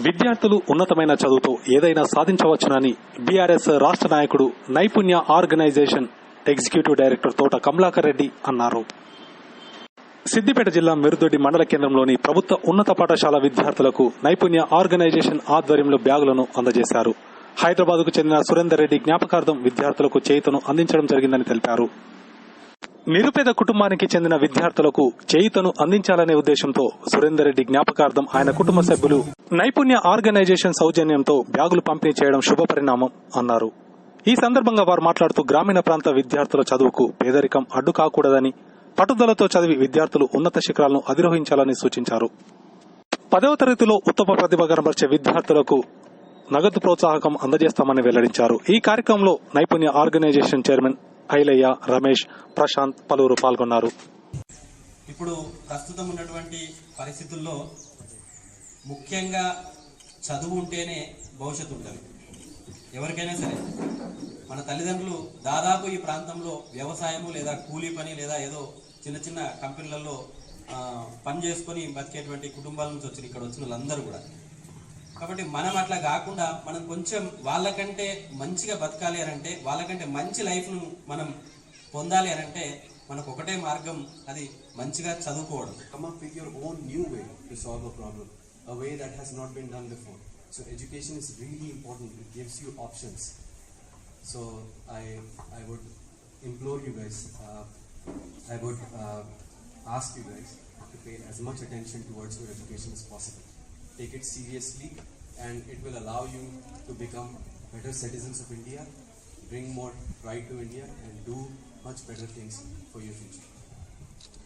విద్యార్థులు ఉన్నతమైన చదువుతో ఏదైనా సాధించవచ్చునని బీఆర్ఎస్ రాష్ట్ర నాయకుడు నైపుణ్య ఆర్గనైజేషన్ ఎగ్జిక్యూటివ్ డైరెక్టర్ తోట కమలాకర్ రెడ్డి అన్నారు. సిద్దిపేట జిల్లా మిరుదొడ్డి మండల కేంద్రంలోని ప్రభుత్వ ఉన్నత పాఠశాల విద్యార్థులకు నైపుణ్య ఆర్గనైజేషన్ ఆధ్వర్యంలో బ్యాగులను అందజేశారు. హైదరాబాద్ కు చెందిన సురేందర్ రెడ్డి జ్ఞాపకార్థం విద్యార్థులకు చేయూతను అందించడం జరిగిందని తెలిపారు. నిరుపేద కుటుంబానికి చెందిన విద్యార్థులకు చేయూతను అందించాలనే ఉద్దేశంతో సురేందర్ రెడ్డి జ్ఞాపకార్థం ఆయన కుటుంబ సభ్యులు నైపుణ్య ఆర్గనైజేషన్ సౌజన్యంతో బ్యాగులు పంపిణీ చేయడం శుభపరిణామం అన్నారు. ఈ సందర్భంగా వారు మాట్లాడుతూ గ్రామీణ ప్రాంత విద్యార్థుల చదువుకు పేదరికం అడ్డు కాకూడదని, పట్టుదలతో చదివి విద్యార్థులు ఉన్నత శిఖరాలను అధిరోహించాలని సూచించారు. 10వ తరగతిలో ఉత్తమ ప్రతిభ కనబర్చే విద్యార్థులకు నగదు ప్రోత్సాహకం అందజేస్తామని వెల్లడించారు. ఈ కార్యక్రమంలో నైపుణ్య ఆర్గనైజేషన్ చైర్మన్ ఐలయ్య, రమేష్, ప్రశాంత్ పలువురు పాల్గొన్నారు. ఇప్పుడు ప్రస్తుతం ఉన్నటువంటి పరిస్థితుల్లో ముఖ్యంగా చదువు ఉంటేనే భవిష్యత్తు ఉంటుంది. ఎవరికైనా సరే మన తల్లిదండ్రులు దాదాపు ఈ ప్రాంతంలో వ్యవసాయము లేదా కూలీ పని లేదా ఏదో చిన్న చిన్న కంపెనీలలో పని చేసుకొని బతికేటువంటి కుటుంబాల నుంచి వచ్చి ఇక్కడ వచ్చిన వాళ్ళందరూ కూడా. కాబట్టి మనం అట్లా కాకుండా మనం కొంచెం వాళ్ళకంటే మంచిగా బతకాలి అని అంటే, వాళ్ళకంటే మంచి లైఫ్ను మనం పొందాలి అని అంటే మనకు ఒకటే మార్గం, అది మంచిగా చదువుకోవడం. Come up with your own new way to solve a problem, a way that has not been done before. So education is really important. It gives you options. So I would implore you guys, I would ask you guys to pay as much attention towards your education as possible. Take it seriously, and it will allow you to become better citizens of India, bring more pride to India, and do much better things for your future.